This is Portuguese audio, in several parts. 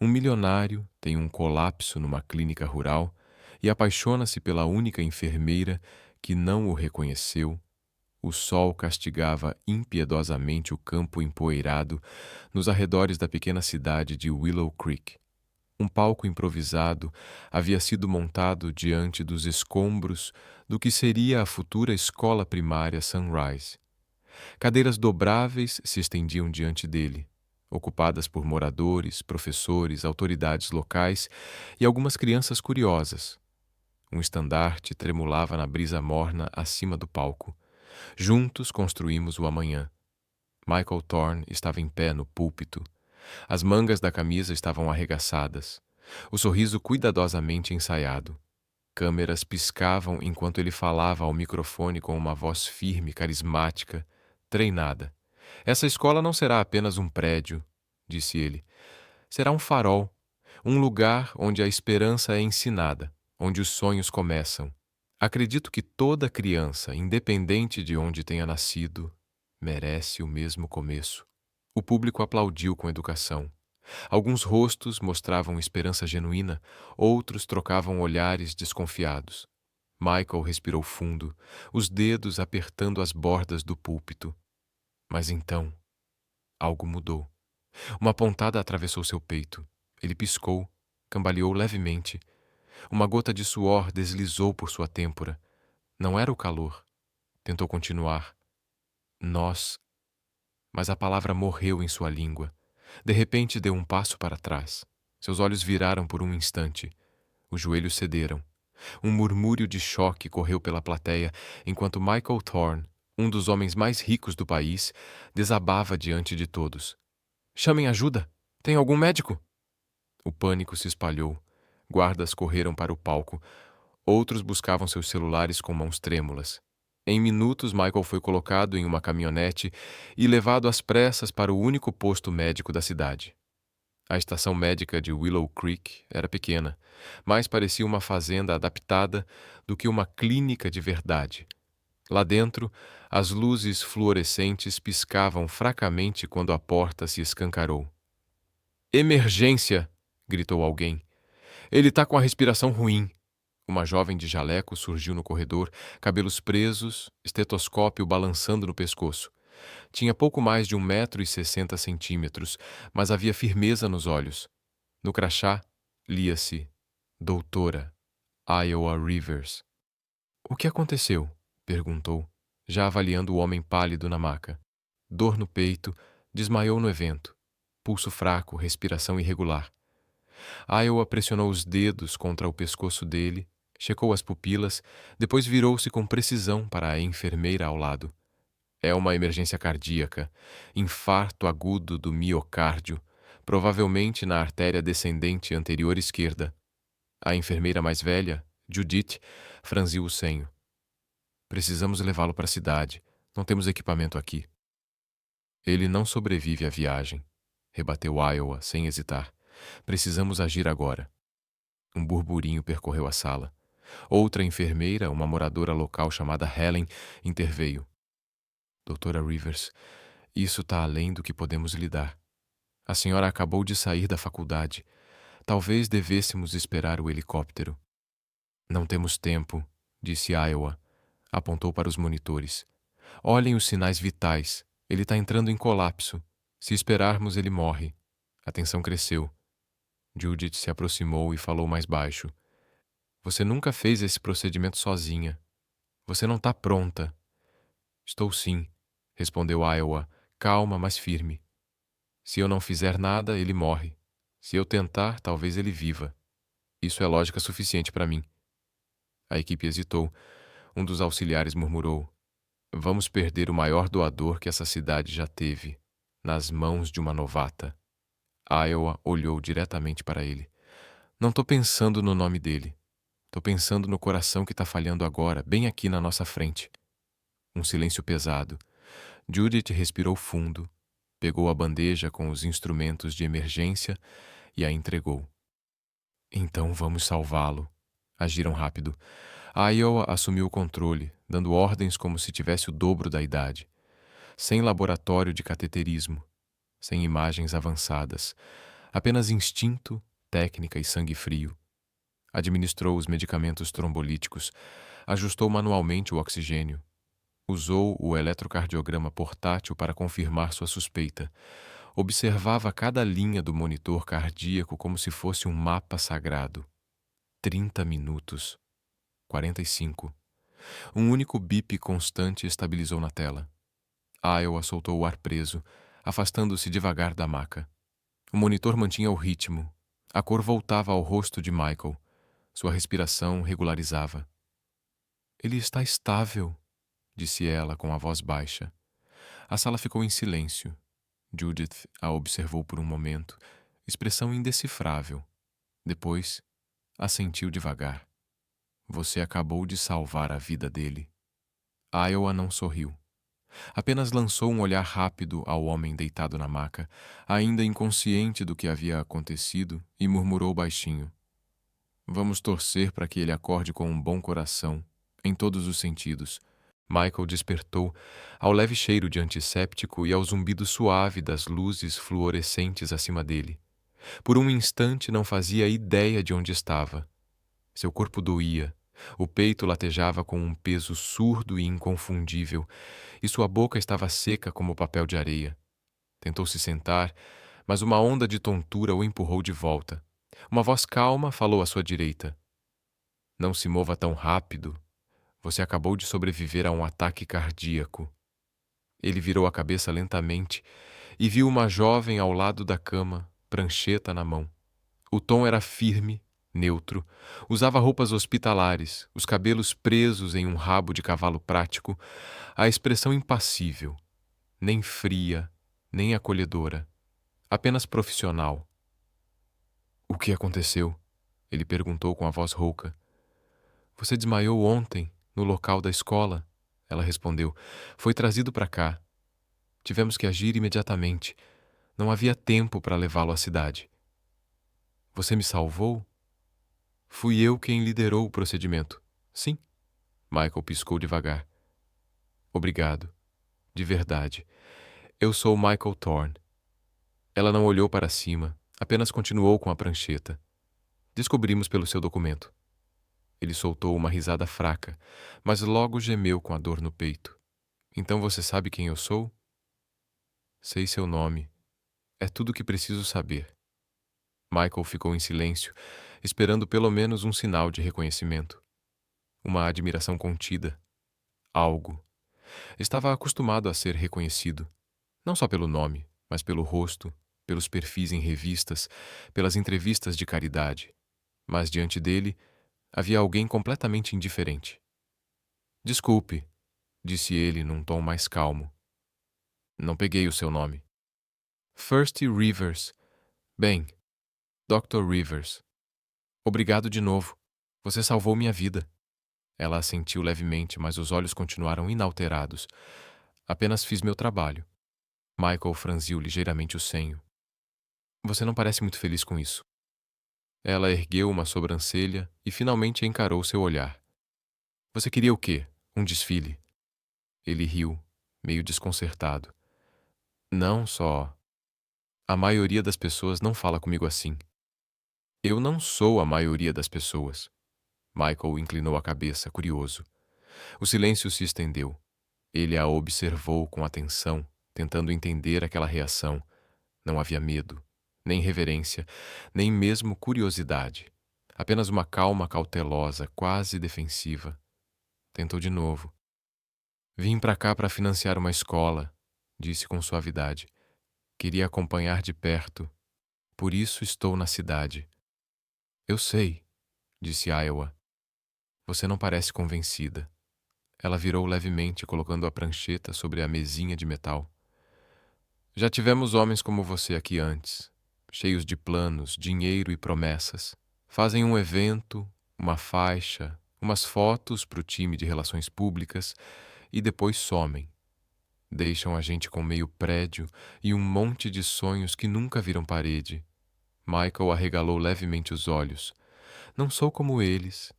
Um milionário tem um colapso numa clínica rural e apaixona-se pela única enfermeira que não o reconheceu. O sol castigava impiedosamente o campo empoeirado nos arredores da pequena cidade de Willow Creek. Um palco improvisado havia sido montado diante dos escombros do que seria a futura escola primária Sunrise. Cadeiras dobráveis se estendiam diante dele, ocupadas por moradores, professores, autoridades locais e algumas crianças curiosas. Um estandarte tremulava na brisa morna acima do palco. Juntos construímos o amanhã. Michael Thorne estava em pé no púlpito. As mangas da camisa estavam arregaçadas. O sorriso cuidadosamente ensaiado. Câmeras piscavam enquanto ele falava ao microfone com uma voz firme, carismática, treinada. Essa escola não será apenas um prédio, disse ele. Será um farol, um lugar onde a esperança é ensinada, onde os sonhos começam. Acredito que toda criança, independente de onde tenha nascido, merece o mesmo começo. O público aplaudiu com educação. Alguns rostos mostravam esperança genuína, outros trocavam olhares desconfiados. Michael respirou fundo, os dedos apertando as bordas do púlpito. Mas então, algo mudou. Uma pontada atravessou seu peito. Ele piscou, cambaleou levemente. Uma gota de suor deslizou por sua têmpora. Não era o calor. Tentou continuar. Nós. Mas a palavra morreu em sua língua. De repente deu um passo para trás. Seus olhos viraram por um instante. Os joelhos cederam. Um murmúrio de choque correu pela plateia enquanto Michael Thorne, um dos homens mais ricos do país, desabava diante de todos. Chamem ajuda! Tem algum médico? O pânico se espalhou. Guardas correram para o palco. Outros buscavam seus celulares com mãos trêmulas. Em minutos, Michael foi colocado em uma caminhonete e levado às pressas para o único posto médico da cidade. A estação médica de Willow Creek era pequena, mais parecia uma fazenda adaptada do que uma clínica de verdade. Lá dentro, as luzes fluorescentes piscavam fracamente quando a porta se escancarou. Emergência! Gritou alguém. Ele está com a respiração ruim. Uma jovem de jaleco surgiu no corredor, cabelos presos, estetoscópio balançando no pescoço. Tinha pouco mais de 1,60 m, mas havia firmeza nos olhos. No crachá, lia-se Doutora Iowa Rivers. O que aconteceu? Perguntou, já avaliando o homem pálido na maca. Dor no peito, desmaiou no evento. Pulso fraco, respiração irregular. Iowa pressionou os dedos contra o pescoço dele, checou as pupilas, depois virou-se com precisão para a enfermeira ao lado. É uma emergência cardíaca, infarto agudo do miocárdio, provavelmente na artéria descendente anterior esquerda. A enfermeira mais velha, Judith, franziu o senho. Precisamos levá-lo para a cidade. Não temos equipamento aqui. Ele não sobrevive à viagem, rebateu Iowa sem hesitar. Precisamos agir agora. Um burburinho percorreu a sala. Outra enfermeira, uma moradora local chamada Helen, interveio. Doutora Rivers, isso está além do que podemos lidar. A senhora acabou de sair da faculdade. Talvez devêssemos esperar o helicóptero. Não temos tempo, disse Iowa. Apontou para os monitores. Olhem os sinais vitais. Ele está entrando em colapso. Se esperarmos, ele morre. A tensão cresceu. Judith se aproximou e falou mais baixo. Você nunca fez esse procedimento sozinha. Você não está pronta. Estou sim, respondeu Iowa, calma, mas firme. Se eu não fizer nada, ele morre. Se eu tentar, talvez ele viva. Isso é lógica suficiente para mim. A equipe hesitou. Um dos auxiliares murmurou. Vamos perder o maior doador que essa cidade já teve, nas mãos de uma novata. Iowa olhou diretamente para ele. Não estou pensando no nome dele. Estou pensando no coração que está falhando agora, bem aqui na nossa frente. Um silêncio pesado. Judith respirou fundo, pegou a bandeja com os instrumentos de emergência e a entregou. Então vamos salvá-lo. Agiram rápido. Iowa assumiu o controle, dando ordens como se tivesse o dobro da idade. Sem laboratório de cateterismo, sem imagens avançadas, Apenas instinto, técnica e sangue frio. Administrou os medicamentos trombolíticos, ajustou manualmente o oxigênio, usou o eletrocardiograma portátil para confirmar sua suspeita. Observava cada linha do monitor cardíaco como se fosse um mapa sagrado. 30 minutos. 45. Um único bip constante estabilizou na tela. Iowa soltou o ar preso, afastando-se devagar da maca. O monitor mantinha o ritmo. A cor voltava ao rosto de Michael. Sua respiração regularizava. Ele está estável, disse ela com a voz baixa. A sala ficou em silêncio. Judith a observou por um momento, expressão indecifrável. Depois, assentiu devagar. Você acabou de salvar a vida dele. Iowa não sorriu. Apenas lançou um olhar rápido ao homem deitado na maca, ainda inconsciente do que havia acontecido, e murmurou baixinho. Vamos torcer para que ele acorde com um bom coração, em todos os sentidos. Michael despertou ao leve cheiro de antisséptico e ao zumbido suave das luzes fluorescentes acima dele. Por um instante não fazia ideia de onde estava. Seu corpo doía, o peito latejava com um peso surdo e inconfundível, e sua boca estava seca como papel de areia. Tentou se sentar, mas uma onda de tontura o empurrou de volta. Uma voz calma falou à sua direita. Não se mova tão rápido. Você acabou de sobreviver a um ataque cardíaco. Ele virou a cabeça lentamente e viu uma jovem ao lado da cama, prancheta na mão. O tom era firme, neutro. Usava roupas hospitalares, os cabelos presos em um rabo de cavalo prático, a expressão impassível, nem fria, nem acolhedora, apenas profissional. O que aconteceu? Ele perguntou com a voz rouca. Você desmaiou ontem, no local da escola, ela respondeu. Foi trazido para cá. Tivemos que agir imediatamente. Não havia tempo para levá-lo à cidade. Você me salvou? Fui eu quem liderou o procedimento. Sim. Michael piscou devagar. Obrigado. De verdade. Eu sou Michael Thorne. Ela não olhou para cima, apenas continuou com a prancheta. Descobrimos pelo seu documento. Ele soltou uma risada fraca, mas logo gemeu com a dor no peito. Então você sabe quem eu sou? Sei seu nome. É tudo o que preciso saber. Michael ficou em silêncio, esperando pelo menos um sinal de reconhecimento. Uma admiração contida. Algo. Estava acostumado a ser reconhecido. Não só pelo nome, mas pelo rosto, pelos perfis em revistas, pelas entrevistas de caridade. Mas diante dele, havia alguém completamente indiferente. Desculpe, disse ele num tom mais calmo. Não peguei o seu nome. Thirsty Rivers. Bem, Dr. Rivers. Obrigado de novo. Você salvou minha vida. Ela assentiu levemente, mas os olhos continuaram inalterados. Apenas fiz meu trabalho. Michael franziu ligeiramente o senho. Você não parece muito feliz com isso. Ela ergueu uma sobrancelha e finalmente encarou seu olhar. Você queria o quê? Um desfile? Ele riu, meio desconcertado. Não só. A maioria das pessoas não fala comigo assim. Eu não sou a maioria das pessoas. Michael inclinou a cabeça, curioso. O silêncio se estendeu. Ele a observou com atenção, tentando entender aquela reação. Não havia medo, nem reverência, nem mesmo curiosidade. Apenas uma calma cautelosa, quase defensiva. Tentou de novo. Vim para cá para financiar uma escola, disse com suavidade. Queria acompanhar de perto. Por isso estou na cidade. Eu sei, disse Iowa. Você não parece convencida. Ela virou levemente, colocando a prancheta sobre a mesinha de metal. Já tivemos homens como você aqui antes, cheios de planos, dinheiro e promessas. Fazem um evento, uma faixa, umas fotos para o time de relações públicas e depois somem. Deixam a gente com meio prédio e um monte de sonhos que nunca viram parede. Michael arregalou levemente os olhos. Não sou como eles,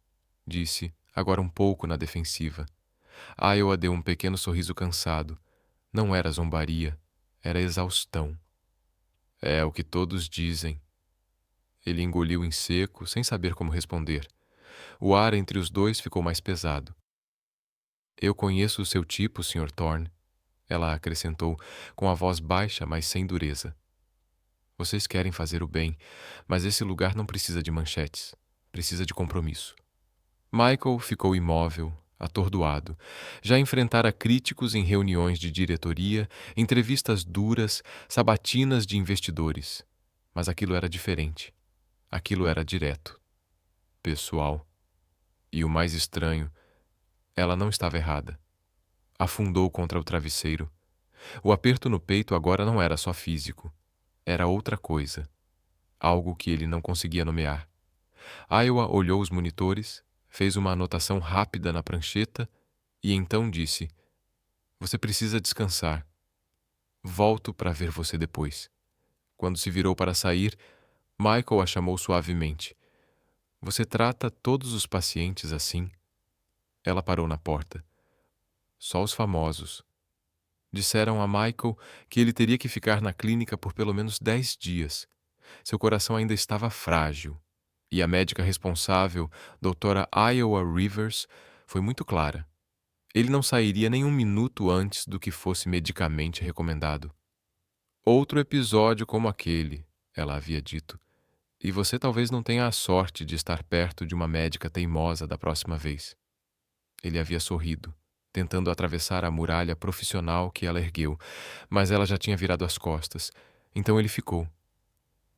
disse, agora um pouco na defensiva. Iowa deu um pequeno sorriso cansado. Não era zombaria, era exaustão. É o que todos dizem. Ele engoliu em seco, sem saber como responder. O ar entre os dois ficou mais pesado. Eu conheço o seu tipo, Sr. Thorne, ela acrescentou, com a voz baixa, mas sem dureza. Vocês querem fazer o bem, mas esse lugar não precisa de manchetes. Precisa de compromisso. Michael ficou imóvel, atordoado. Já enfrentara críticos em reuniões de diretoria, entrevistas duras, sabatinas de investidores. Mas aquilo era diferente. Aquilo era direto, pessoal. E o mais estranho, ela não estava errada. Afundou contra o travesseiro. O aperto no peito agora não era só físico. Era outra coisa. Algo que ele não conseguia nomear. Iowa olhou os monitores, fez uma anotação rápida na prancheta e então disse: Você precisa descansar. Volto para ver você depois. Quando se virou para sair, Michael a chamou suavemente. Você trata todos os pacientes assim? Ela parou na porta. Só os famosos. Disseram a Michael que ele teria que ficar na clínica por pelo menos 10 dias. Seu coração ainda estava frágil. E a médica responsável, doutora Iowa Rivers, foi muito clara. Ele não sairia nem um minuto antes do que fosse medicamente recomendado. Outro episódio como aquele, ela havia dito. E você talvez não tenha a sorte de estar perto de uma médica teimosa da próxima vez. Ele havia sorrido, tentando atravessar a muralha profissional que ela ergueu, mas ela já tinha virado as costas. Então ele ficou.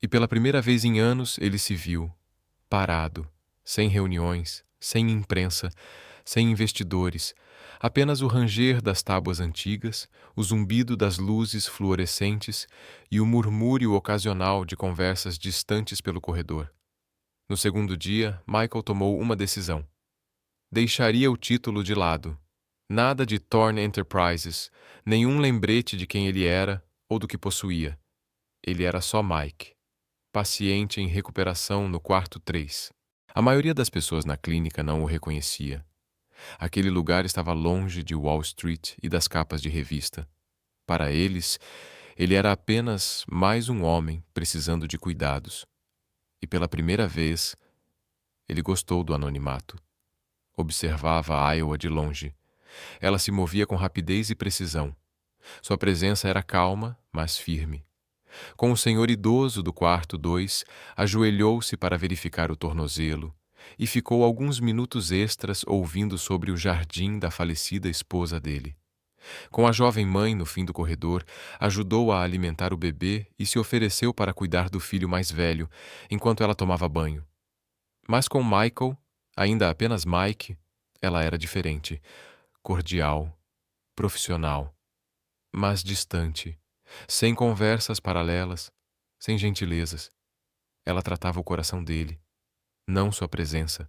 E pela primeira vez em anos ele se viu, parado, sem reuniões, sem imprensa, sem investidores, apenas o ranger das tábuas antigas, o zumbido das luzes fluorescentes e o murmúrio ocasional de conversas distantes pelo corredor. No segundo dia, Michael tomou uma decisão. Deixaria o título de lado. Nada de Thorne Enterprises, nenhum lembrete de quem ele era ou do que possuía. Ele era só Mike, paciente em recuperação no quarto 3. A maioria das pessoas na clínica não o reconhecia. Aquele lugar estava longe de Wall Street e das capas de revista. Para eles, ele era apenas mais um homem precisando de cuidados. E pela primeira vez, ele gostou do anonimato. Observava a Iowa de longe. Ela se movia com rapidez e precisão. Sua presença era calma, mas firme. Com o senhor idoso do quarto 2, ajoelhou-se para verificar o tornozelo e ficou alguns minutos extras ouvindo sobre o jardim da falecida esposa dele. Com a jovem mãe no fim do corredor, ajudou a alimentar o bebê e se ofereceu para cuidar do filho mais velho, enquanto ela tomava banho. Mas com Michael, ainda apenas Mike, ela era diferente. Cordial, profissional, mas distante, sem conversas paralelas, sem gentilezas. Ela tratava o coração dele, não sua presença.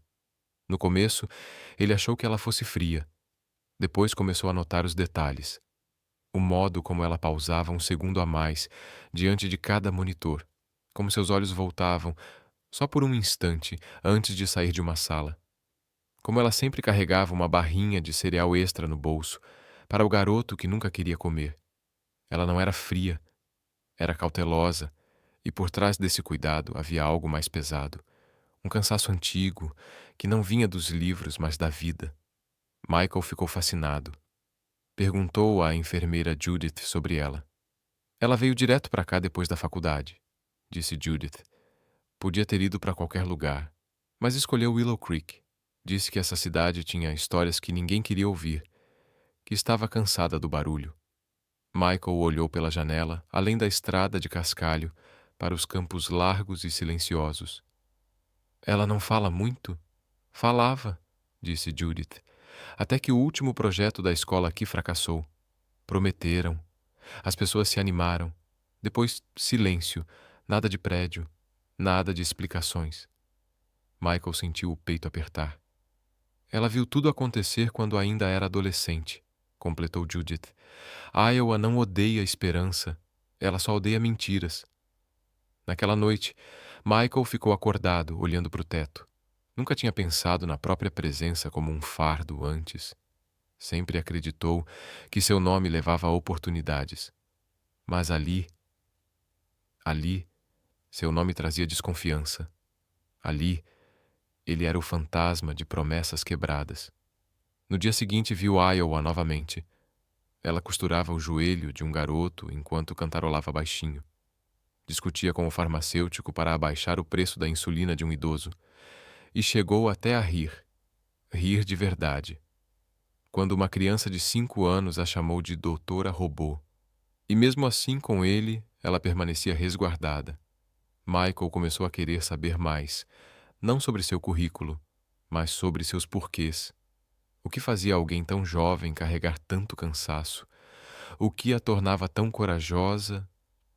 No começo, ele achou que ela fosse fria. Depois começou a notar os detalhes. O modo como ela pausava um segundo a mais diante de cada monitor, como seus olhos voltavam, só por um instante, antes de sair de uma sala. Como ela sempre carregava uma barrinha de cereal extra no bolso, para o garoto que nunca queria comer. Ela não era fria, era cautelosa, e por trás desse cuidado havia algo mais pesado. Um cansaço antigo, que não vinha dos livros, mas da vida. Michael ficou fascinado. Perguntou à enfermeira Judith sobre ela. Ela veio direto para cá depois da faculdade, disse Judith. Podia ter ido para qualquer lugar, mas escolheu Willow Creek. Disse que essa cidade tinha histórias que ninguém queria ouvir, que estava cansada do barulho. Michael olhou pela janela, além da estrada de cascalho, para os campos largos e silenciosos. Ela não fala muito? Falava, disse Judith, até que o último projeto da escola aqui fracassou. Prometeram. As pessoas se animaram. Depois, silêncio, nada de prédio, nada de explicações. Michael sentiu o peito apertar. Ela viu tudo acontecer quando ainda era adolescente, completou Judith. Iowa não odeia a esperança, ela só odeia mentiras. Naquela noite, Michael ficou acordado, olhando para o teto. Nunca tinha pensado na própria presença como um fardo antes. Sempre acreditou que seu nome levava a oportunidades. Mas ali Ali, seu nome trazia desconfiança. Ali, ele era o fantasma de promessas quebradas. No dia seguinte viu Iowa novamente. Ela costurava o joelho de um garoto enquanto cantarolava baixinho. Discutia com o farmacêutico para abaixar o preço da insulina de um idoso. E chegou até a rir. Rir de verdade. Quando uma criança de 5 anos a chamou de doutora robô. E mesmo assim com ele, ela permanecia resguardada. Michael começou a querer saber mais, não sobre seu currículo, mas sobre seus porquês. O que fazia alguém tão jovem carregar tanto cansaço? O que a tornava tão corajosa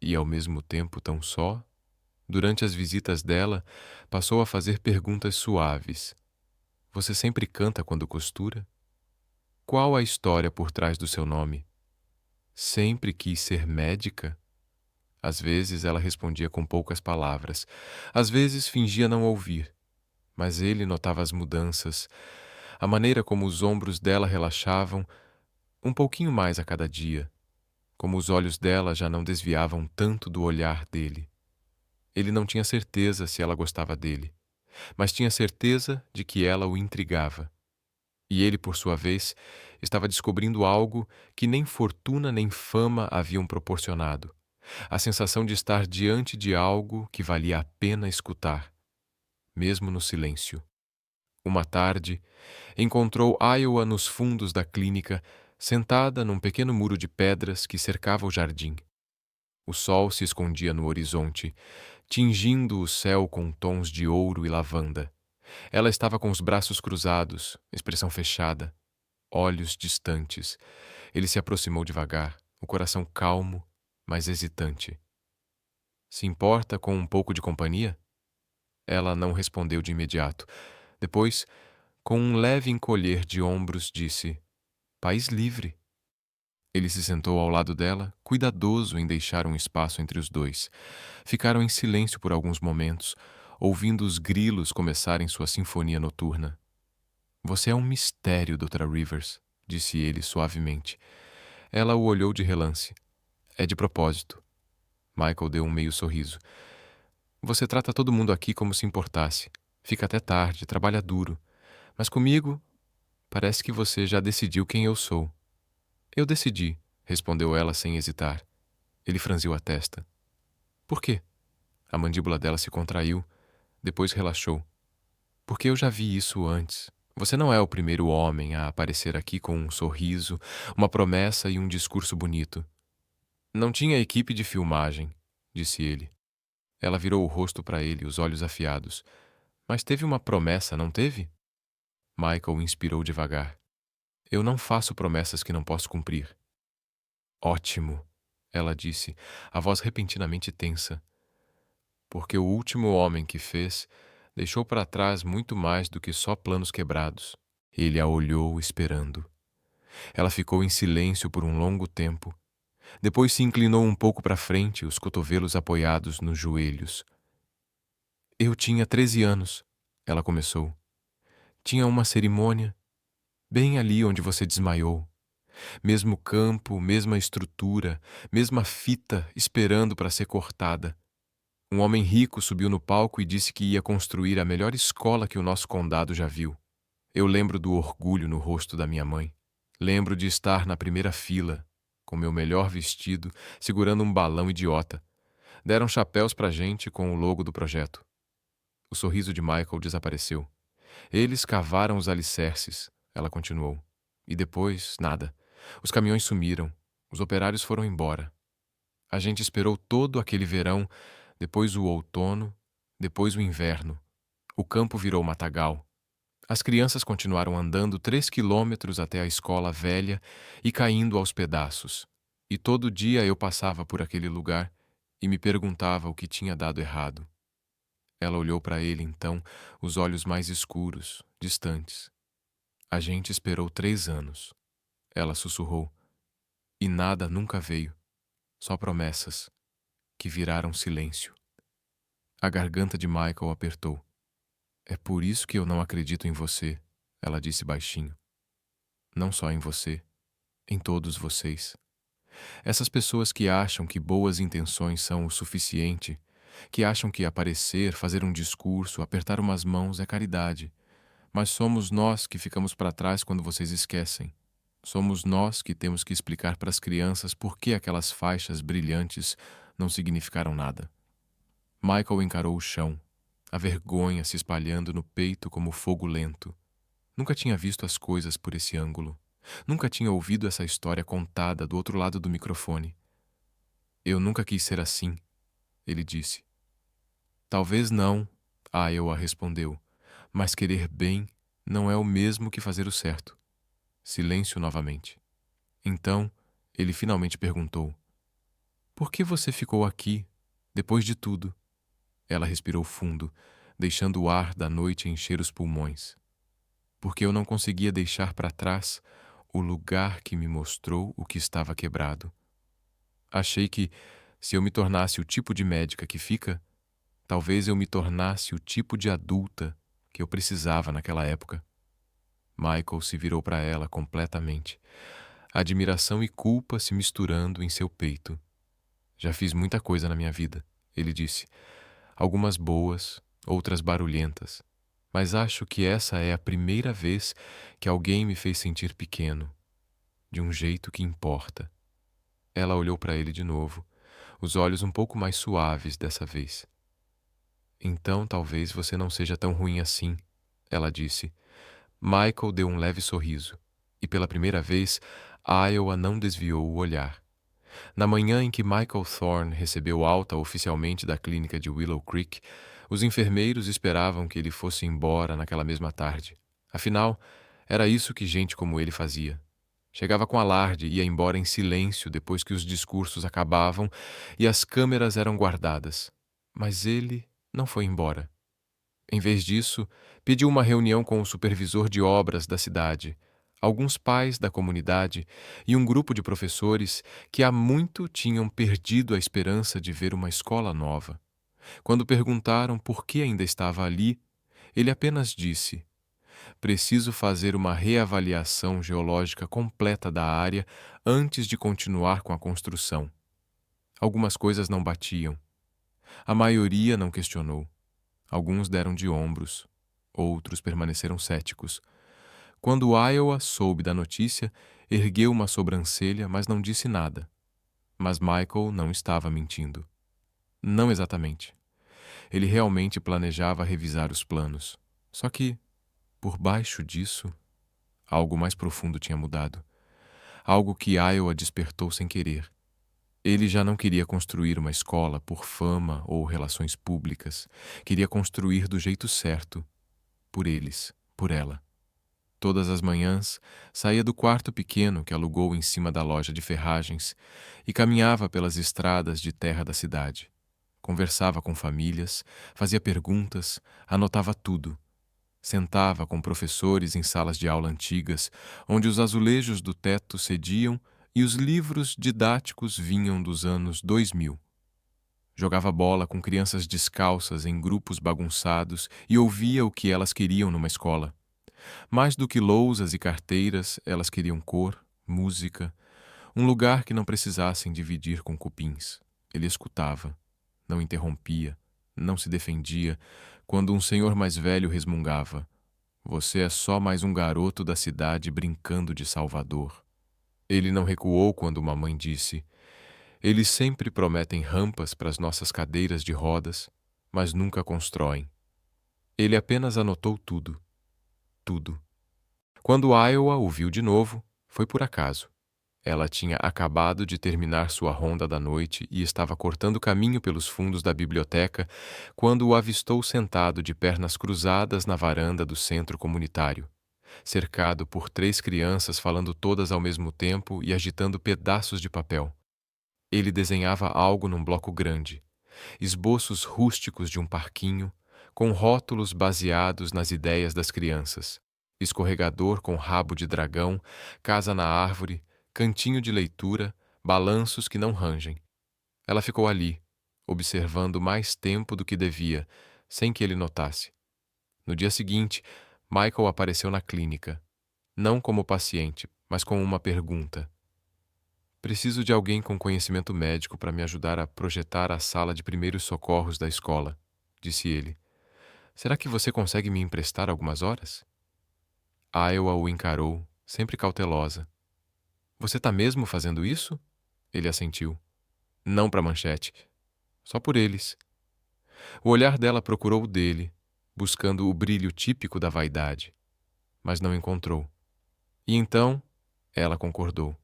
e, ao mesmo tempo, tão só? Durante as visitas dela, passou a fazer perguntas suaves. Você sempre canta quando costura? Qual a história por trás do seu nome? Sempre quis ser médica? Às vezes ela respondia com poucas palavras, às vezes fingia não ouvir, mas ele notava as mudanças, a maneira como os ombros dela relaxavam, um pouquinho mais a cada dia, como os olhos dela já não desviavam tanto do olhar dele. Ele não tinha certeza se ela gostava dele, mas tinha certeza de que ela o intrigava. E ele, por sua vez, estava descobrindo algo que nem fortuna nem fama haviam proporcionado. A sensação de estar diante de algo que valia a pena escutar, mesmo no silêncio. Uma tarde, encontrou Iowa nos fundos da clínica, sentada num pequeno muro de pedras que cercava o jardim. O sol se escondia no horizonte, tingindo o céu com tons de ouro e lavanda. Ela estava com os braços cruzados, expressão fechada, olhos distantes. Ele se aproximou devagar, o coração calmo, mas hesitante. Se importa com um pouco de companhia? Ela não respondeu de imediato. Depois, com um leve encolher de ombros, disse: País livre. Ele se sentou ao lado dela, cuidadoso em deixar um espaço entre os dois. Ficaram em silêncio por alguns momentos, ouvindo os grilos começarem sua sinfonia noturna. Você é um mistério, Dra. Rivers, disse ele suavemente. Ela o olhou de relance. É de propósito. Michael deu um meio sorriso. Você trata todo mundo aqui como se importasse. Fica até tarde, trabalha duro. Mas comigo, parece que você já decidiu quem eu sou. Eu decidi, respondeu ela sem hesitar. Ele franziu a testa. Por quê? A mandíbula dela se contraiu, depois relaxou. Porque eu já vi isso antes. Você não é o primeiro homem a aparecer aqui com um sorriso, uma promessa e um discurso bonito. Não tinha equipe de filmagem, disse ele. Ela virou o rosto para ele, os olhos afiados. Mas teve uma promessa, não teve? Michael inspirou devagar. Eu não faço promessas que não posso cumprir. Ótimo, ela disse, a voz repentinamente tensa. Porque o último homem que fez deixou para trás muito mais do que só planos quebrados. Ele a olhou esperando. Ela ficou em silêncio por um longo tempo. Depois se inclinou um pouco para frente, os cotovelos apoiados nos joelhos. Eu tinha 13 anos, ela começou. Tinha uma cerimônia, bem ali onde você desmaiou. Mesmo campo, mesma estrutura, mesma fita esperando para ser cortada. Um homem rico subiu no palco e disse que ia construir a melhor escola que o nosso condado já viu. Eu lembro do orgulho no rosto da minha mãe. Lembro de estar na primeira fila, com meu melhor vestido, segurando um balão idiota. Deram chapéus pra gente com o logo do projeto. O sorriso de Michael desapareceu. Eles cavaram os alicerces, ela continuou. E depois, nada. Os caminhões sumiram. Os operários foram embora. A gente esperou todo aquele verão, depois o outono, depois o inverno. O campo virou matagal. As crianças continuaram andando 3 quilômetros até a escola velha e caindo aos pedaços. E todo dia eu passava por aquele lugar e me perguntava o que tinha dado errado. Ela olhou para ele então, os olhos mais escuros, distantes. A gente esperou 3 anos. Ela sussurrou. E nada nunca veio. Só promessas, que viraram silêncio. A garganta de Michael apertou. É por isso que eu não acredito em você, ela disse baixinho. Não só em você, em todos vocês. Essas pessoas que acham que boas intenções são o suficiente, que acham que aparecer, fazer um discurso, apertar umas mãos é caridade. Mas somos nós que ficamos para trás quando vocês esquecem. Somos nós que temos que explicar para as crianças por que aquelas faixas brilhantes não significaram nada. Michael encarou o chão, a vergonha se espalhando no peito como fogo lento. Nunca tinha visto as coisas por esse ângulo. Nunca tinha ouvido essa história contada do outro lado do microfone. Eu nunca quis ser assim, ele disse. Talvez não, Iowa respondeu, mas querer bem não é o mesmo que fazer o certo. Silêncio novamente. Então, ele finalmente perguntou: Por que você ficou aqui, depois de tudo? Ela respirou fundo, deixando o ar da noite encher os pulmões. Porque eu não conseguia deixar para trás o lugar que me mostrou o que estava quebrado. Achei que, se eu me tornasse o tipo de médica que fica, talvez eu me tornasse o tipo de adulta que eu precisava naquela época. Michael se virou para ela completamente, admiração e culpa se misturando em seu peito. Já fiz muita coisa na minha vida, ele disse. Algumas boas, outras barulhentas. Mas acho que essa é a primeira vez que alguém me fez sentir pequeno, de um jeito que importa. Ela olhou para ele de novo, os olhos um pouco mais suaves dessa vez. Então talvez você não seja tão ruim assim, ela disse. Michael deu um leve sorriso, e pela primeira vez, Iowa não desviou o olhar. Na manhã em que Michael Thorne recebeu alta oficialmente da clínica de Willow Creek, os enfermeiros esperavam que ele fosse embora naquela mesma tarde. Afinal, era isso que gente como ele fazia. Chegava com alarde e ia embora em silêncio depois que os discursos acabavam e as câmeras eram guardadas. Mas ele não foi embora. Em vez disso, pediu uma reunião com o supervisor de obras da cidade, alguns pais da comunidade e um grupo de professores que há muito tinham perdido a esperança de ver uma escola nova. Quando perguntaram por que ainda estava ali, ele apenas disse: Preciso fazer uma reavaliação geológica completa da área antes de continuar com a construção. Algumas coisas não batiam. A maioria não questionou. Alguns deram de ombros. Outros permaneceram céticos. Quando Iowa soube da notícia, ergueu uma sobrancelha, mas não disse nada. Mas Michael não estava mentindo. Não exatamente. Ele realmente planejava revisar os planos. Só que, por baixo disso, algo mais profundo tinha mudado. Algo que Iowa despertou sem querer. Ele já não queria construir uma escola por fama ou relações públicas. Queria construir do jeito certo. Por eles, por ela. Todas as manhãs, saía do quarto pequeno que alugou em cima da loja de ferragens e caminhava pelas estradas de terra da cidade. Conversava com famílias, fazia perguntas, anotava tudo. Sentava com professores em salas de aula antigas, onde os azulejos do teto cediam e os livros didáticos vinham dos anos 2000. Jogava bola com crianças descalças em grupos bagunçados e ouvia o que elas queriam numa escola. Mais do que lousas e carteiras, elas queriam cor, música, um lugar que não precisassem dividir com cupins. Ele escutava, não interrompia, não se defendia, quando um senhor mais velho resmungava: Você é só mais um garoto da cidade brincando de Salvador. Ele não recuou quando uma mãe disse: Eles sempre prometem rampas para as nossas cadeiras de rodas, mas nunca constroem. Ele apenas anotou tudo. Tudo. Quando Iowa o viu de novo, foi por acaso. Ela tinha acabado de terminar sua ronda da noite e estava cortando caminho pelos fundos da biblioteca quando o avistou sentado de pernas cruzadas na varanda do centro comunitário, cercado por 3 crianças falando todas ao mesmo tempo e agitando pedaços de papel. Ele desenhava algo num bloco grande, esboços rústicos de um parquinho, com rótulos baseados nas ideias das crianças. Escorregador com rabo de dragão, casa na árvore, cantinho de leitura, balanços que não rangem. Ela ficou ali, observando mais tempo do que devia, sem que ele notasse. No dia seguinte, Michael apareceu na clínica, não como paciente, mas com uma pergunta. Preciso de alguém com conhecimento médico para me ajudar a projetar a sala de primeiros socorros da escola, disse ele. Será que você consegue me emprestar algumas horas? Iowa o encarou, sempre cautelosa. Você está mesmo fazendo isso? Ele assentiu. Não para Manchete. Só por eles. O olhar dela procurou o dele, buscando o brilho típico da vaidade, mas não encontrou. E então, ela concordou.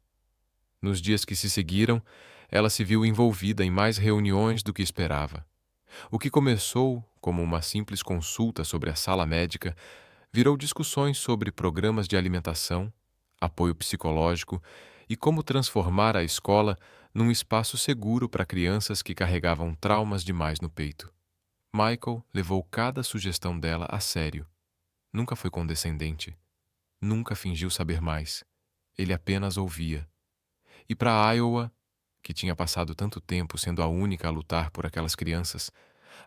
Nos dias que se seguiram, ela se viu envolvida em mais reuniões do que esperava. O que começou como uma simples consulta sobre a sala médica virou discussões sobre programas de alimentação, apoio psicológico e como transformar a escola num espaço seguro para crianças que carregavam traumas demais no peito. Michael levou cada sugestão dela a sério. Nunca foi condescendente. Nunca fingiu saber mais. Ele apenas ouvia. E para Iowa, que tinha passado tanto tempo sendo a única a lutar por aquelas crianças,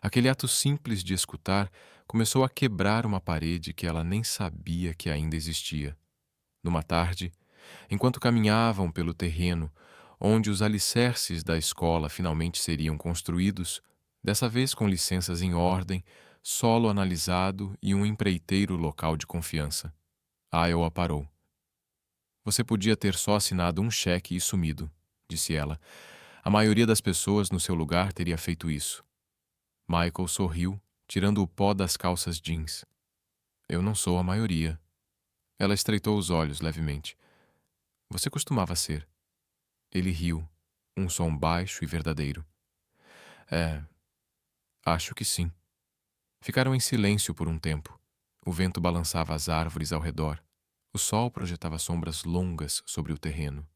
aquele ato simples de escutar começou a quebrar uma parede que ela nem sabia que ainda existia. Numa tarde, enquanto caminhavam pelo terreno onde os alicerces da escola finalmente seriam construídos, dessa vez com licenças em ordem, solo analisado e um empreiteiro local de confiança, Iowa parou. Você podia ter só assinado um cheque e sumido, disse ela. A maioria das pessoas no seu lugar teria feito isso. Michael sorriu, tirando o pó das calças jeans. Eu não sou a maioria. Ela estreitou os olhos levemente. Você costumava ser. Ele riu, um som baixo e verdadeiro. Acho que sim. Ficaram em silêncio por um tempo. O vento balançava as árvores ao redor. O sol projetava sombras longas sobre o terreno.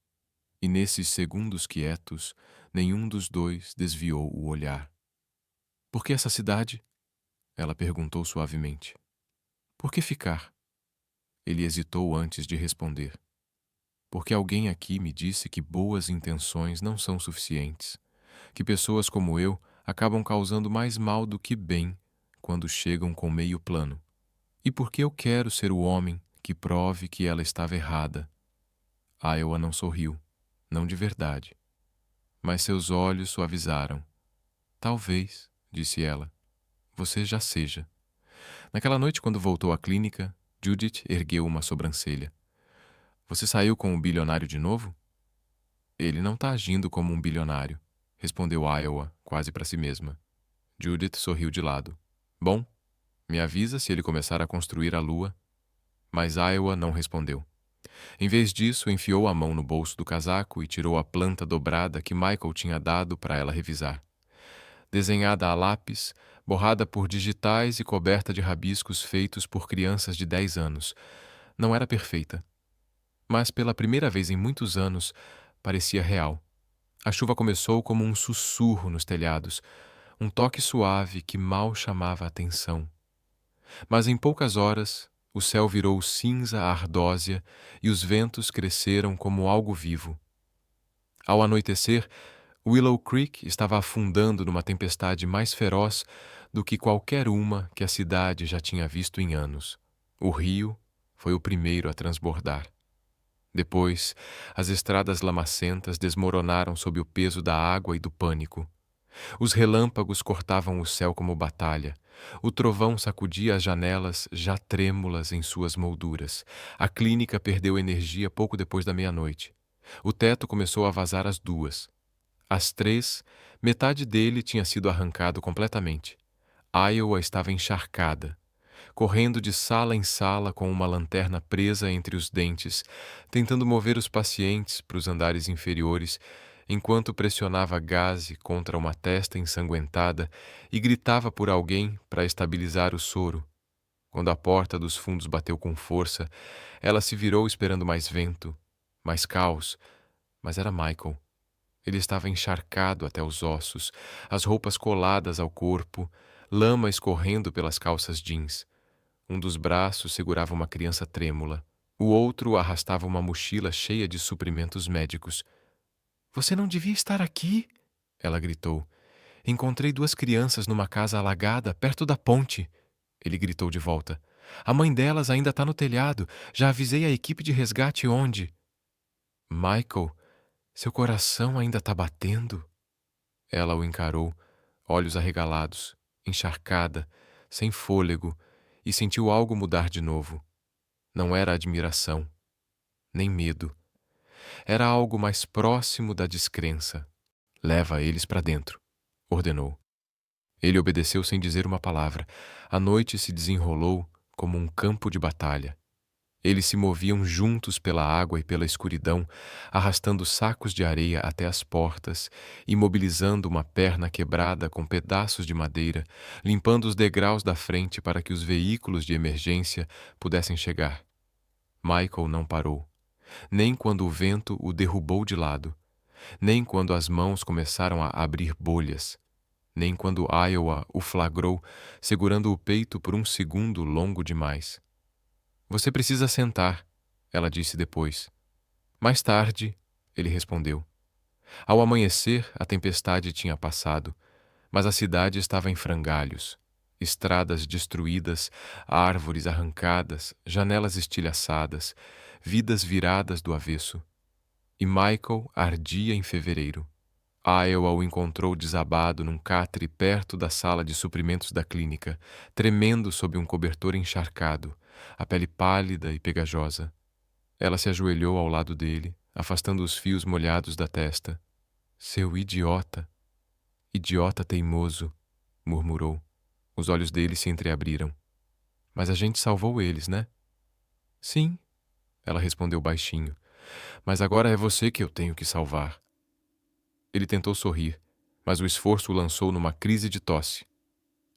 E nesses segundos quietos, nenhum dos dois desviou o olhar. Por que essa cidade? Ela perguntou suavemente. Por que ficar? Ele hesitou antes de responder. Porque alguém aqui me disse que boas intenções não são suficientes, que pessoas como eu acabam causando mais mal do que bem quando chegam com meio plano. E porque eu quero ser o homem que prove que ela estava errada. Iowa não sorriu, não de verdade. Mas seus olhos suavizaram. Talvez, disse ela, você já seja. Naquela noite, quando voltou à clínica, Judith ergueu uma sobrancelha. Você saiu com o bilionário de novo? Ele não está agindo como um bilionário, respondeu Iowa, quase para si mesma. Judith sorriu de lado. Bom, me avisa se ele começar a construir a lua. Mas Iowa não respondeu. Em vez disso, enfiou a mão no bolso do casaco e tirou a planta dobrada que Michael tinha dado para ela revisar. Desenhada a lápis, borrada por digitais e coberta de rabiscos feitos por crianças de 10 anos. Não era perfeita. Mas pela primeira vez em muitos anos, parecia real. A chuva começou como um sussurro nos telhados, um toque suave que mal chamava a atenção. Mas em poucas horas, o céu virou cinza ardósia e os ventos cresceram como algo vivo. Ao anoitecer, Willow Creek estava afundando numa tempestade mais feroz do que qualquer uma que a cidade já tinha visto em anos. O rio foi o primeiro a transbordar. Depois, as estradas lamacentas desmoronaram sob o peso da água e do pânico. Os relâmpagos cortavam o céu como batalha. O trovão sacudia as janelas já trêmulas em suas molduras. A clínica perdeu energia pouco depois da meia-noite. O teto começou a vazar às 2. Às 3, metade dele tinha sido arrancado completamente. Iowa estava encharcada, correndo de sala em sala com uma lanterna presa entre os dentes, tentando mover os pacientes para os andares inferiores, enquanto pressionava gaze contra uma testa ensanguentada e gritava por alguém para estabilizar o soro. Quando a porta dos fundos bateu com força, ela se virou esperando mais vento, mais caos, mas era Michael. Ele estava encharcado até os ossos, as roupas coladas ao corpo, lama escorrendo pelas calças jeans. Um dos braços segurava uma criança trêmula. O outro arrastava uma mochila cheia de suprimentos médicos. Você não devia estar aqui, ela gritou. Encontrei 2 crianças numa casa alagada, perto da ponte. Ele gritou de volta. A mãe delas ainda está no telhado. Já avisei a equipe de resgate onde. Michael, Seu coração ainda está batendo? Ela o encarou, olhos arregalados, encharcada, sem fôlego, e sentiu algo mudar de novo. Não era admiração, nem medo. Era algo mais próximo da descrença. Leva eles para dentro, ordenou. Ele obedeceu sem dizer uma palavra. A noite se desenrolou como um campo de batalha. Eles se moviam juntos pela água e pela escuridão, arrastando sacos de areia até as portas, imobilizando uma perna quebrada com pedaços de madeira, limpando os degraus da frente para que os veículos de emergência pudessem chegar. Michael não parou, nem quando o vento o derrubou de lado, nem quando as mãos começaram a abrir bolhas, nem quando Iowa o flagrou, segurando o peito por um segundo longo demais. Você precisa sentar, ela disse depois. Mais tarde, ele respondeu. Ao amanhecer, a tempestade tinha passado, mas a cidade estava em frangalhos. Estradas destruídas, árvores arrancadas, janelas estilhaçadas, vidas viradas do avesso. E Michael ardia em fevereiro. Iowa o encontrou desabado num catre perto da sala de suprimentos da clínica, tremendo sob um cobertor encharcado, a pele pálida e pegajosa. Ela se ajoelhou ao lado dele, afastando os fios molhados da testa. Seu idiota! Idiota teimoso! Murmurou. Os olhos dele se entreabriram. Mas a gente salvou eles, né? Sim, ela respondeu baixinho. Mas agora é você que eu tenho que salvar. Ele tentou sorrir, mas o esforço o lançou numa crise de tosse.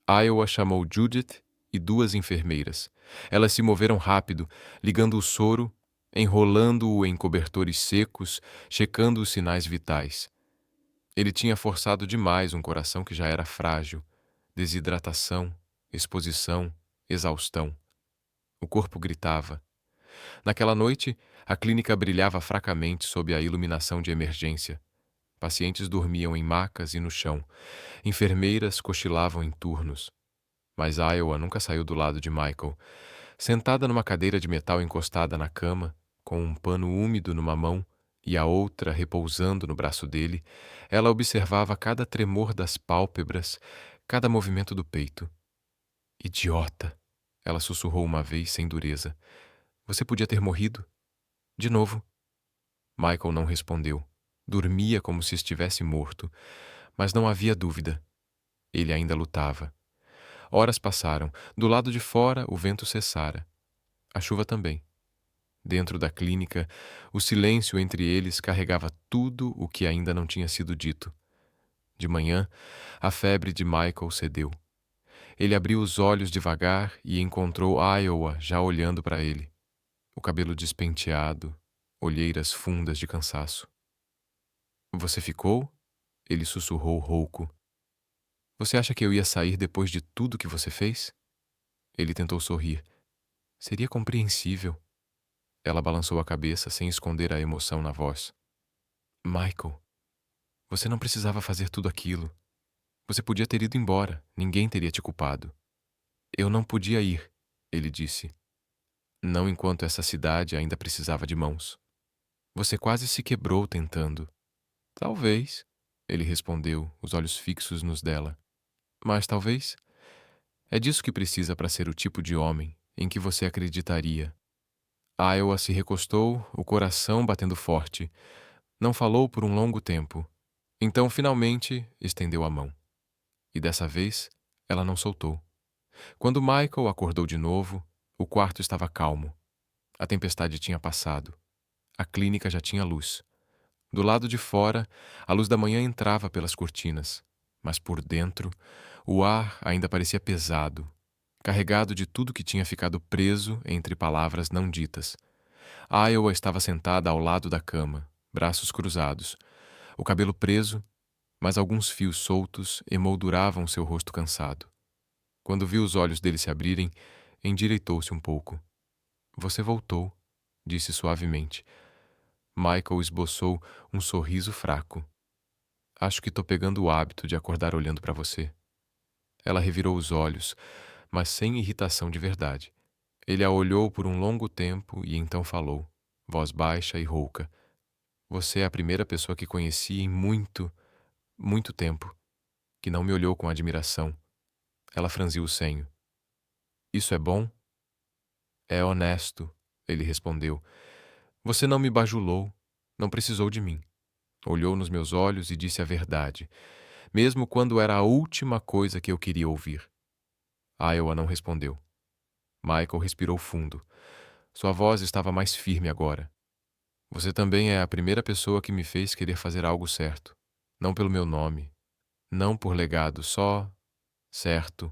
Iowa chamou Judith e 2 enfermeiras. Elas se moveram rápido, ligando o soro, enrolando-o em cobertores secos, checando os sinais vitais. Ele tinha forçado demais um coração que já era frágil. Desidratação, exposição, exaustão. O corpo gritava. Naquela noite, a clínica brilhava fracamente sob a iluminação de emergência. Pacientes dormiam em macas e no chão. Enfermeiras cochilavam em turnos. Mas Iowa nunca saiu do lado de Michael. Sentada numa cadeira de metal encostada na cama, com um pano úmido numa mão e a outra repousando no braço dele, ela observava cada tremor das pálpebras, cada movimento do peito. Idiota! Ela sussurrou uma vez sem dureza. Você podia ter morrido? De novo. Michael não respondeu. Dormia como se estivesse morto, mas não havia dúvida. Ele ainda lutava. Horas passaram. Do lado de fora, o vento cessara. A chuva também. Dentro da clínica, o silêncio entre eles carregava tudo o que ainda não tinha sido dito. De manhã, a febre de Michael cedeu. Ele abriu os olhos devagar e encontrou Iowa já olhando para ele. O cabelo despenteado, olheiras fundas de cansaço. Você ficou? Ele sussurrou rouco. Você acha que eu ia sair depois de tudo que você fez? Ele tentou sorrir. Seria compreensível. Ela balançou a cabeça sem esconder a emoção na voz. Michael, você não precisava fazer tudo aquilo. Você podia ter ido embora, ninguém teria te culpado. Eu não podia ir, ele disse. Não enquanto essa cidade ainda precisava de mãos. Você quase se quebrou tentando. Talvez, ele respondeu, os olhos fixos nos dela. Mas talvez. É disso que precisa para ser o tipo de homem em que você acreditaria. Iowa se recostou, o coração batendo forte. Não falou por um longo tempo. Então, finalmente, estendeu a mão. E dessa vez, ela não soltou. Quando Michael acordou de novo, o quarto estava calmo. A tempestade tinha passado. A clínica já tinha luz. Do lado de fora, a luz da manhã entrava pelas cortinas, mas por dentro, o ar ainda parecia pesado, carregado de tudo que tinha ficado preso entre palavras não ditas. Iowa estava sentada ao lado da cama, braços cruzados, o cabelo preso, mas alguns fios soltos emolduravam seu rosto cansado. Quando viu os olhos dele se abrirem, endireitou-se um pouco. Você voltou, disse suavemente. Michael esboçou um sorriso fraco. Acho que tô pegando o hábito de acordar olhando para você. Ela revirou os olhos, mas sem irritação de verdade. Ele a olhou por um longo tempo e então falou, voz baixa e rouca. Você é a primeira pessoa que conheci em muito, muito tempo que não me olhou com admiração. Ela franziu o senho. Isso é bom? É honesto, ele respondeu. Você não me bajulou, não precisou de mim. Olhou nos meus olhos e disse a verdade, mesmo quando era a última coisa que eu queria ouvir. Iowa não respondeu. Michael respirou fundo. Sua voz estava mais firme agora. Você também é a primeira pessoa que me fez querer fazer algo certo. Não pelo meu nome, não por legado, só certo.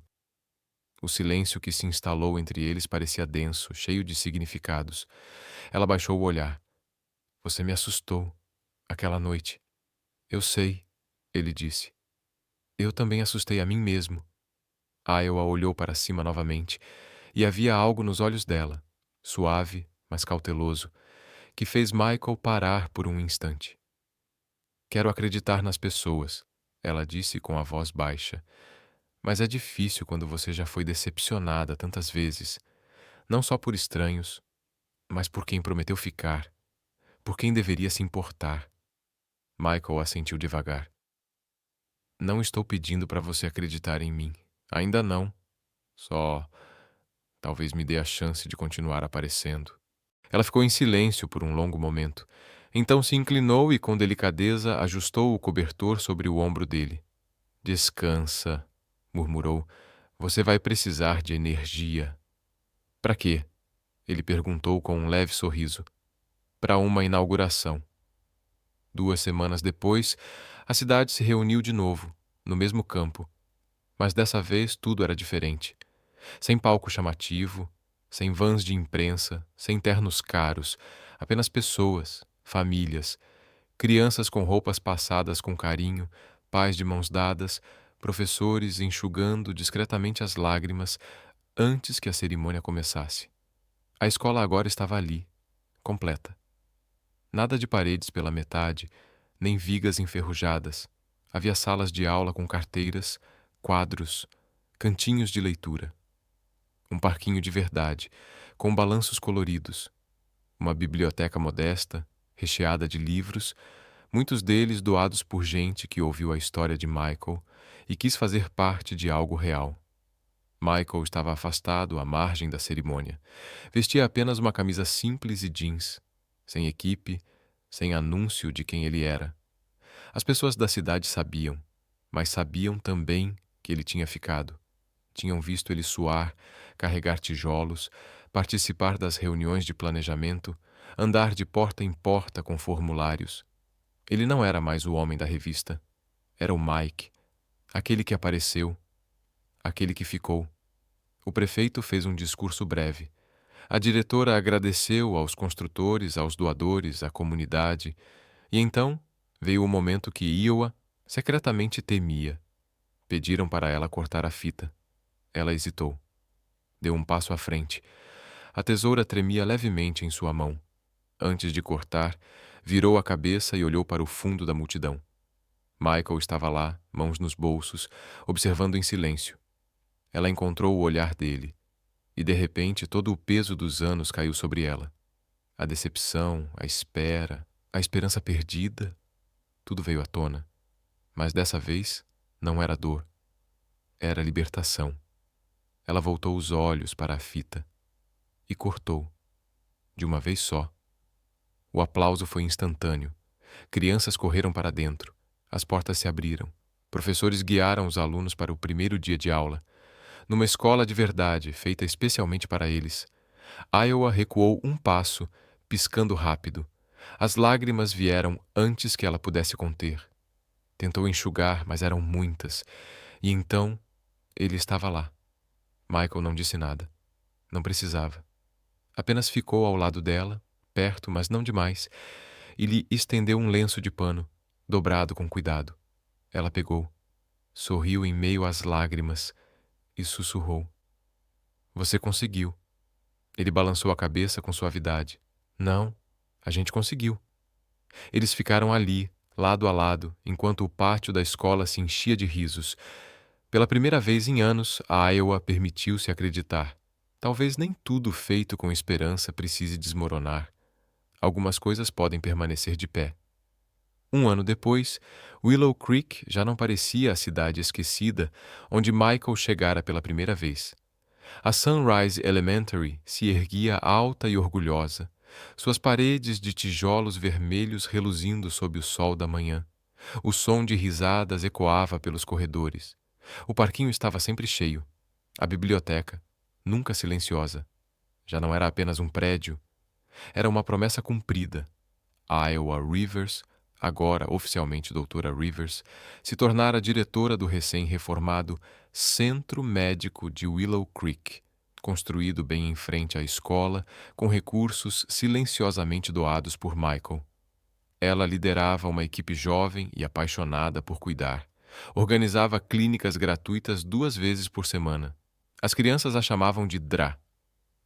O silêncio que se instalou entre eles parecia denso, cheio de significados. Ela baixou o olhar. Você me assustou, aquela noite. Eu sei, ele disse. Eu também assustei a mim mesmo. Iowa olhou para cima novamente, e havia algo nos olhos dela, suave, mas cauteloso, que fez Michael parar por um instante. Quero acreditar nas pessoas, ela disse com a voz baixa. Mas é difícil quando você já foi decepcionada tantas vezes, não só por estranhos, mas por quem prometeu ficar, por quem deveria se importar. Michael assentiu devagar. Não estou pedindo para você acreditar em mim. Ainda não. Só talvez me dê a chance de continuar aparecendo. Ela ficou em silêncio por um longo momento. Então se inclinou e, com delicadeza, ajustou o cobertor sobre o ombro dele. Descansa, murmurou. Você vai precisar de energia. Para quê? Ele perguntou com um leve sorriso. Para uma inauguração. 2 semanas depois, a cidade se reuniu de novo, no mesmo campo. Mas dessa vez tudo era diferente. Sem palco chamativo, sem vans de imprensa, sem ternos caros, apenas pessoas, famílias, crianças com roupas passadas com carinho, pais de mãos dadas, professores enxugando discretamente as lágrimas antes que a cerimônia começasse. A escola agora estava ali, completa. Nada de paredes pela metade, nem vigas enferrujadas. Havia salas de aula com carteiras, quadros, cantinhos de leitura. Um parquinho de verdade, com balanços coloridos. Uma biblioteca modesta, recheada de livros, muitos deles doados por gente que ouviu a história de Michael e quis fazer parte de algo real. Michael estava afastado à margem da cerimônia. Vestia apenas uma camisa simples e jeans, sem equipe, sem anúncio de quem ele era. As pessoas da cidade sabiam, mas sabiam também que ele tinha ficado. Tinham visto ele suar, carregar tijolos, participar das reuniões de planejamento, andar de porta em porta com formulários. Ele não era mais o homem da revista. Era o Mike, aquele que apareceu, aquele que ficou. O prefeito fez um discurso breve. A diretora agradeceu aos construtores, aos doadores, à comunidade. E então veio o momento que Iowa secretamente temia. Pediram para ela cortar a fita. Ela hesitou. Deu um passo à frente. A tesoura tremia levemente em sua mão. Antes de cortar, virou a cabeça e olhou para o fundo da multidão. Michael estava lá, mãos nos bolsos, observando em silêncio. Ela encontrou o olhar dele, e de repente todo o peso dos anos caiu sobre ela. A decepção, a espera, a esperança perdida, tudo veio à tona. Mas dessa vez não era dor, era libertação. Ela voltou os olhos para a fita e cortou, de uma vez só. O aplauso foi instantâneo. Crianças correram para dentro. As portas se abriram. Professores guiaram os alunos para o primeiro dia de aula. Numa escola de verdade, feita especialmente para eles. Iowa recuou um passo, piscando rápido. As lágrimas vieram antes que ela pudesse conter. Tentou enxugar, mas eram muitas. E então, ele estava lá. Michael não disse nada. Não precisava. Apenas ficou ao lado dela, perto, mas não demais, e lhe estendeu um lenço de pano, dobrado com cuidado. Ela pegou, sorriu em meio às lágrimas e sussurrou. Você conseguiu. Ele balançou a cabeça com suavidade. Não, a gente conseguiu. Eles ficaram ali, lado a lado, enquanto o pátio da escola se enchia de risos. Pela primeira vez em anos, a Iowa permitiu-se acreditar. Talvez nem tudo feito com esperança precise desmoronar. Algumas coisas podem permanecer de pé. Um ano depois, Willow Creek já não parecia a cidade esquecida onde Michael chegara pela primeira vez. A Sunrise Elementary se erguia alta e orgulhosa, suas paredes de tijolos vermelhos reluzindo sob o sol da manhã. O som de risadas ecoava pelos corredores. O parquinho estava sempre cheio. A biblioteca, nunca silenciosa, já não era apenas um prédio, era uma promessa cumprida. Iowa Rivers, agora oficialmente doutora Rivers, se tornara diretora do recém-reformado Centro Médico de Willow Creek, construído bem em frente à escola, com recursos silenciosamente doados por Michael. Ela liderava uma equipe jovem e apaixonada por cuidar. Organizava clínicas gratuitas 2 vezes por semana. As crianças a chamavam de Dra.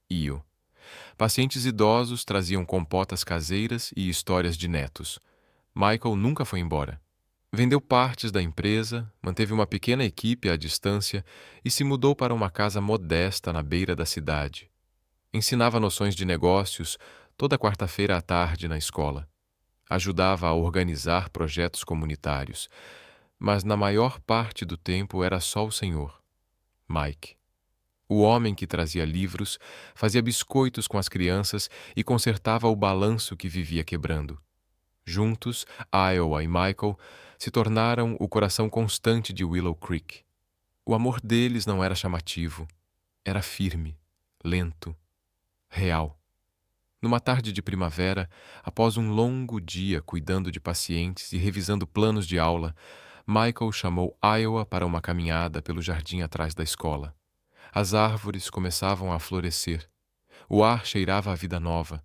Io. Pacientes idosos traziam compotas caseiras e histórias de netos. Michael nunca foi embora. Vendeu partes da empresa, manteve uma pequena equipe à distância e se mudou para uma casa modesta na beira da cidade. Ensinava noções de negócios toda quarta-feira à tarde na escola. Ajudava a organizar projetos comunitários, mas na maior parte do tempo era só o senhor, Mike. O homem que trazia livros, fazia biscoitos com as crianças e consertava o balanço que vivia quebrando. Juntos, Iowa e Michael se tornaram o coração constante de Willow Creek. O amor deles não era chamativo, era firme, lento, real. Numa tarde de primavera, após um longo dia cuidando de pacientes e revisando planos de aula, Michael chamou Iowa para uma caminhada pelo jardim atrás da escola. As árvores começavam a florescer. O ar cheirava a vida nova.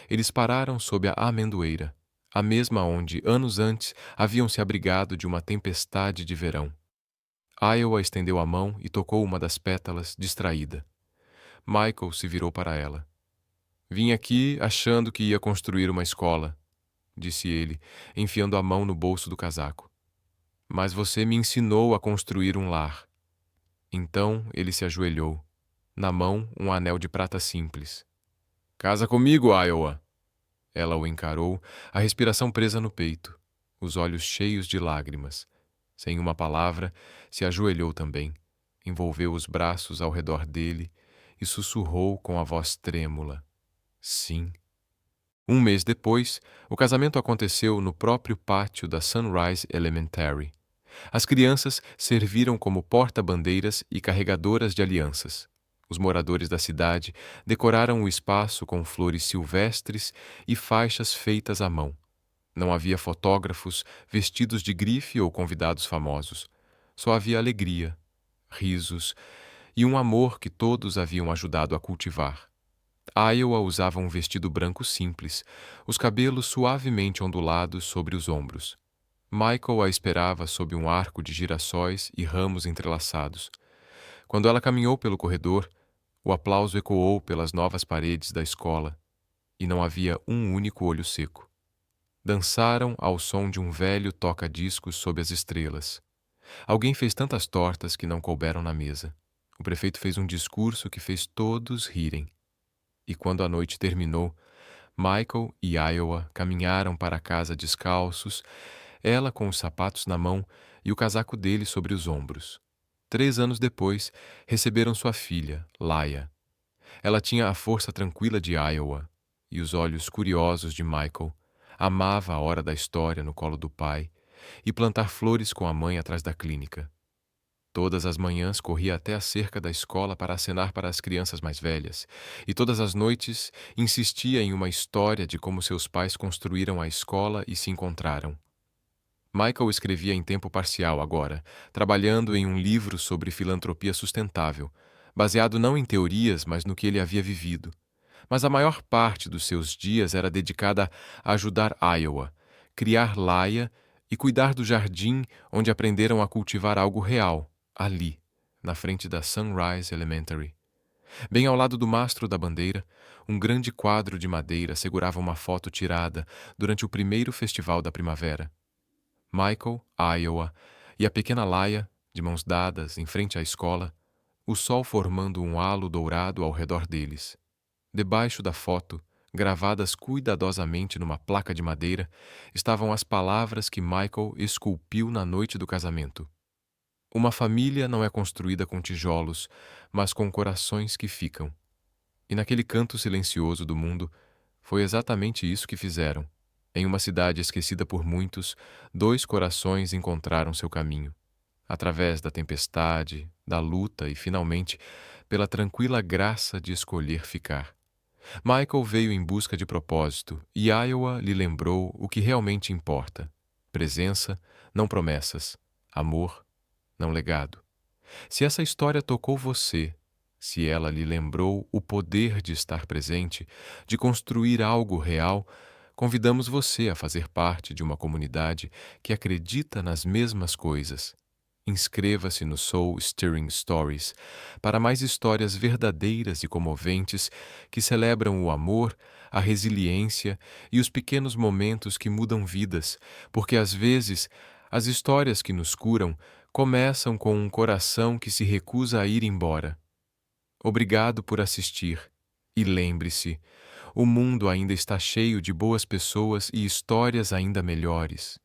Eles pararam sob a amendoeira, a mesma onde, anos antes, haviam se abrigado de uma tempestade de verão. Iowa estendeu a mão e tocou uma das pétalas, distraída. Michael se virou para ela. "Vim aqui achando que ia construir uma escola", disse ele, enfiando a mão no bolso do casaco. "Mas você me ensinou a construir um lar." Então ele se ajoelhou, na mão um anel de prata simples. "Casa comigo, Iowa." Ela o encarou, a respiração presa no peito, os olhos cheios de lágrimas. Sem uma palavra, se ajoelhou também, envolveu os braços ao redor dele e sussurrou com a voz trêmula: "Sim." Um mês depois, o casamento aconteceu no próprio pátio da Sunrise Elementary. As crianças serviram como porta-bandeiras e carregadoras de alianças. Os moradores da cidade decoraram o espaço com flores silvestres e faixas feitas à mão. Não havia fotógrafos, vestidos de grife ou convidados famosos. Só havia alegria, risos e um amor que todos haviam ajudado a cultivar. Iowa usava um vestido branco simples, os cabelos suavemente ondulados sobre os ombros. Michael a esperava sob um arco de girassóis e ramos entrelaçados. Quando ela caminhou pelo corredor, o aplauso ecoou pelas novas paredes da escola, e não havia um único olho seco. Dançaram ao som de um velho toca-discos sob as estrelas. Alguém fez tantas tortas que não couberam na mesa. O prefeito fez um discurso que fez todos rirem. E quando a noite terminou, Michael e Iowa caminharam para casa descalços, ela com os sapatos na mão e o casaco dele sobre os ombros. 3 anos depois, receberam sua filha, Laia. Ela tinha a força tranquila de Iowa e os olhos curiosos de Michael. Amava a hora da história no colo do pai e plantar flores com a mãe atrás da clínica. Todas as manhãs corria até a cerca da escola para acenar para as crianças mais velhas, e todas as noites insistia em uma história de como seus pais construíram a escola e se encontraram. Michael escrevia em tempo parcial agora, trabalhando em um livro sobre filantropia sustentável, baseado não em teorias, mas no que ele havia vivido. Mas a maior parte dos seus dias era dedicada a ajudar Iowa, criar Laia e cuidar do jardim onde aprenderam a cultivar algo real, ali, na frente da Sunrise Elementary. Bem ao lado do mastro da bandeira, um grande quadro de madeira segurava uma foto tirada durante o primeiro festival da primavera. Michael, Iowa e a pequena Laia, de mãos dadas, em frente à escola, o sol formando um halo dourado ao redor deles. Debaixo da foto, Gravadas cuidadosamente numa placa de madeira, estavam as palavras que Michael esculpiu na noite do casamento. Uma família não é construída com tijolos, mas com corações que ficam. E naquele canto silencioso do mundo, foi exatamente isso que fizeram. Em uma cidade esquecida por muitos, dois corações encontraram seu caminho. Através da tempestade, da luta e, finalmente, pela tranquila graça de escolher ficar. Michael veio em busca de propósito e Iowa lhe lembrou o que realmente importa: presença, não promessas; amor, não legado. Se essa história tocou você, se ela lhe lembrou o poder de estar presente, de construir algo real, convidamos você a fazer parte de uma comunidade que acredita nas mesmas coisas. Inscreva-se no Soul Stirring Stories para mais histórias verdadeiras e comoventes que celebram o amor, a resiliência e os pequenos momentos que mudam vidas, porque às vezes as histórias que nos curam começam com um coração que se recusa a ir embora. Obrigado por assistir. E lembre-se, o mundo ainda está cheio de boas pessoas e histórias ainda melhores.